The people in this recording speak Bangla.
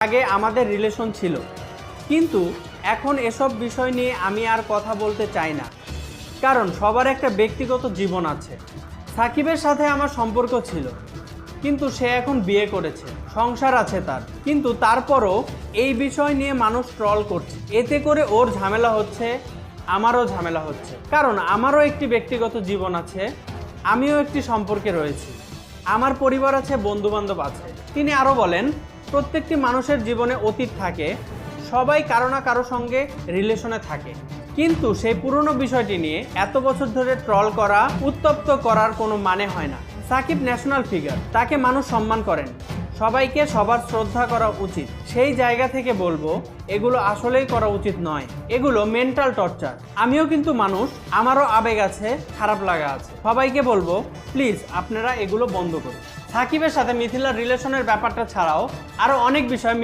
আগে আমাদের রিলেশন ছিল, কিন্তু এখন এসব বিষয় নিয়ে আমি আর কথা বলতে চাই না, কারণ সবার একটা ব্যক্তিগত জীবন আছে। সাকিবের সাথে আমার সম্পর্ক ছিল, কিন্তু সে এখন বিয়ে করেছে, সংসার আছে তার, কিন্তু তারপরও এই বিষয় নিয়ে মানুষ ট্রল করছে। এতে করে ওর ঝামেলা হচ্ছে, আমারও ঝামেলা হচ্ছে, কারণ আমারও একটি ব্যক্তিগত জীবন আছে, আমিও একটি সম্পর্কে রয়েছি, আমার পরিবার আছে, বন্ধুবান্ধব আছে। তিনি আরও বলেন, প্রত্যেকটি মানুষের জীবনে অতীত থাকে, সবাই কারো না কারো সঙ্গে রিলেশনে থাকে, কিন্তু সেই পুরনো বিষয়টি নিয়ে এত বছর ধরে ট্রল করা, উত্তপ্ত করার কোনো মানে হয় না। সাকিব ন্যাশনাল ফিগার, তাকে মানুষ সম্মান করেন, সবাইকে সবার শ্রদ্ধা করা উচিত। সেই জায়গা থেকে বলবো, এগুলো আসলেই করা উচিত নয়, এগুলো মেন্টাল টর্চার। আমিও কিন্তু মানুষ, আমারও আবেগ আছে, খারাপ লাগা আছে। সবাইকে বলবো, প্লিজ আপনারা এগুলো বন্ধ করুন। সাকিবের সাথে মিথিলার রিলেশনের ব্যাপারটা ছাড়াও আরও অনেক বিষয়